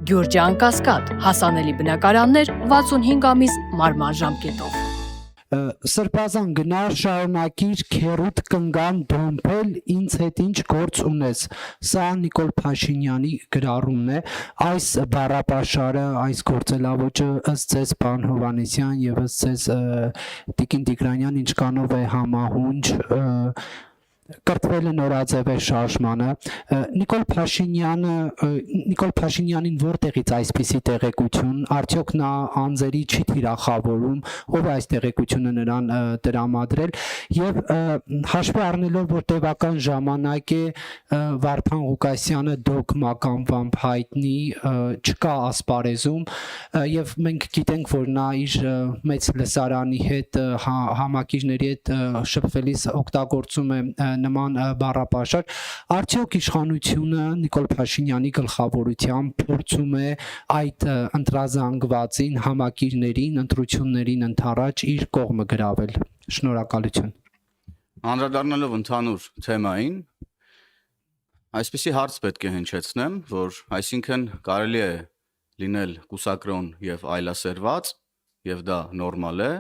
Գյուրջան Կասկադ, հասանելի բնակարաններ 65 ամիս մարման ժամկետով։ Սրբազան գնար շարունակիր քերուտ կնգան դոմփել ինձ հետ ինչ գործ ունես։ Սա Նիկոլ Փաշինյանի գրառումն է։ Այս բառապաշարը, այս գործելավոճը ըստ ձեզ պարոն Հովհաննիսյան եւ ըստ ձեզ Տիկին Տիգրանյան ինչքանով է համահունչ կրթվել է նորաձև է շարժմանը։ Նիկոլ Փաշինյանին որտեղից այսպիսի տեղեկություն, արդյոք նա անձերի չի թիրախավորում, ով է այս տեղեկությունը նրան տրամադրել եւ հաշվի առնելով, որ տևական ժամանակ է Վարդան Ղուկասյանը դոգմականությամբ հայտնի չկա ասպարեզում եւ մենք գիտենք, որ նա իր մեծ լսարանի հետ համակիրների հետ շփվելիս օգտագործում է նման բառապաշար, արդյոք իշխանությունը Նիկոլ Փաշինյանի գլխավորությամբ փորձում է այդ ընտրազանգվածին, համակիրներին, ընտրություններին ընդառաջ իր կողմը գրավել։ Շնորհակալություն։ Անդրադառնալով ընդհանուր թեմային, այսպիսի հարց պետք է հնչեցնեմ, որ այսինքն կարելի է լինել կուսակրոն եւ այլասերված, եւ դա նորմալ է,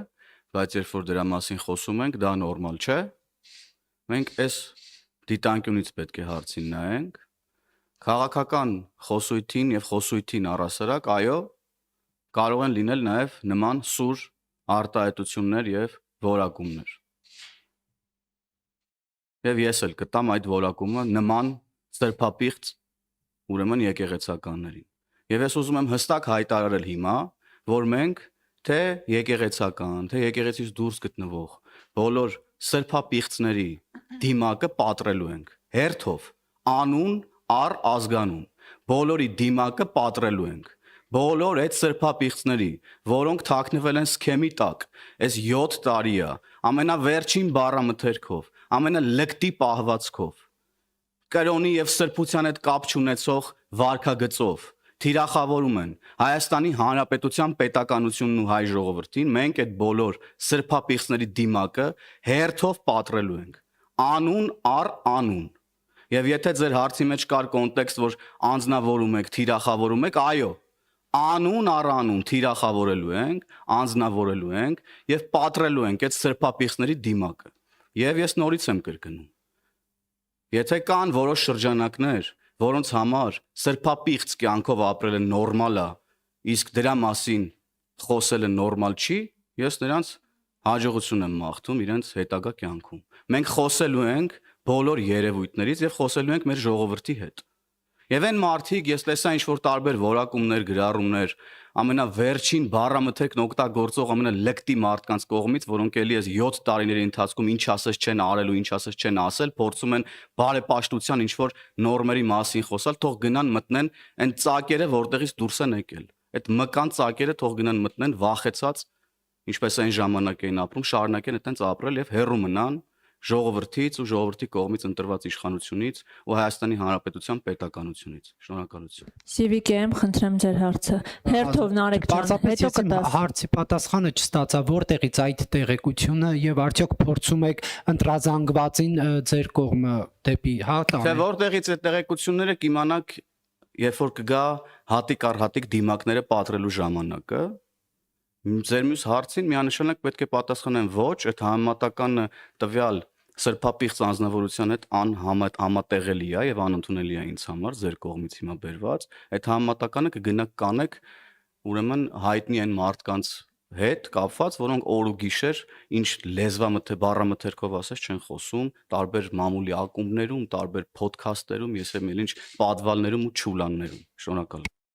բայց երբ որ դրա մասին խոսում ենք, դա նորմալ չէ։ Մենք այս դիտանկյունից պետք է հարցին նայենք, քաղաքական խոսույթին եւ խոսույթին առասարակ, այո, կարող են լինել նաեւ նման սուր արտահայտություններ եւ որակումներ։ Եվ ես էլ կտամ այդ որակումը նման սրբապիղծ, ուրեմն եկեղեցականներին։ Եվ ես ուզում եմ հստակ հայտարարել հիմա, որ մենք թե եկեղեցական, թե եկեղեցից դուրս գտնվող բոլոր սրբապիղծների դիմակը պատրելու ենք, հերթով, անուն առ ազգանուն, բոլորի դիմակը պատրելու ենք, բոլոր այդ սրբապիղծների, որոնք թաքնվել են սքեմի տակ, այս 7 տարի է, ամենավերջին բառամթերքով, ամենալկտի պահվածքով, կրոնի եւ սրբության հետ կապ չունեցող վարքագծով, թիրախավորում են Հայաստանի Հանրապետության պետականությունն ու հայ ժողովրդին, մենք այդ բոլոր սրբապիղծների դիմակը հերթով պատրելու ենք, անուն առ անուն։ Եվ եթե ձեր հարցի մեջ կար կոնտեքստ, որ անձնավորում եք, թիրախավորում եք, այո, անուն առ անուն թիրախավորելու ենք, անձնավորելու ենք եւ պատրելու ենք այդ սրբապիղծների դիմակը։ Եվ ես նորից եմ կրկնում. եթե կան որոշ շրջանակներ, որոնց համար սրբապիղծ կյանքով ապրելը նորմալ է, իսկ դրա մասին խոսելը նորմալ չի, ես նրանց հաջողություն եմ մաղթում իրենց հետագա կյանքում։ Մենք խոսելու ենք բոլոր երևույթներից եւ խոսելու ենք մեր ժողովրդի հետ։ Եվ այն մարդիկ, ես տեսա ինչ-որ տարբեր որակումներ, գրառումներ, ամենավերջին բառամթերքն օգտագործող ամենալկտի մարդկանց կողմից, որոնք էլի այս 7 տարիների ընթացքում ինչ ասես չեն արել ու ինչ ասես չեն ասել, փորձում են բարեպաշտության ինչ-որ նորմերի մասին խոսալ, թող գնան մտնեն այն ծակերը, որտեղից դուրս են եկել։ Այդ մկան ծակերը թող գնան մտնեն վախեցած, ինչպես այն ժամանակ էին ապրում, շարունակեն այդտենց ապրել եւ հեռու մնան ժողովրդից ու ժողովրդի կողմից ընտրված իշխանությունից ու Հայաստանի Հանրապետության պետականությունից։ Շնորհակալություն։ Սիվիկեմ, խնդրեմ ձեր հարցը։ Հերթով Նարեկ ջան, հետո կտաս։ Հարցի պատասխանը չստացա, որտեղից այդ տեղեկությունը եւ արդյոք փորձում եք ընտրազանգվածին ձեր կողմը դեպի տանել։ Թե որտեղից այդ տեղեկությունները կիմանաք, երբ որ կգա հատիկ առ հատիկ դիմակները պատրելու ժամանակը։ Ձեր մյուս հարցին միանշանակ պետք է պատասխանեմ ոչ, այդ համեմատական տվյալ սրբապիղծ անձնավորության հետ անհամատեղելի է եւ անընդունելի է ինձ համար ձեր կողմից հիմա բերված, այդ համեմատականը կգնաք կանեք ուրեմն հայտնի այն մարդկանց հետ կապված, որոնք օր ու գիշեր ինչ բառամթերքով ասես չեն խոսում, տարբեր մամուլի ակումբներում, տարբեր ոդքասթերում, ես եմ ինչ պատվալներում ու չուլաններում։ Շնորհակալ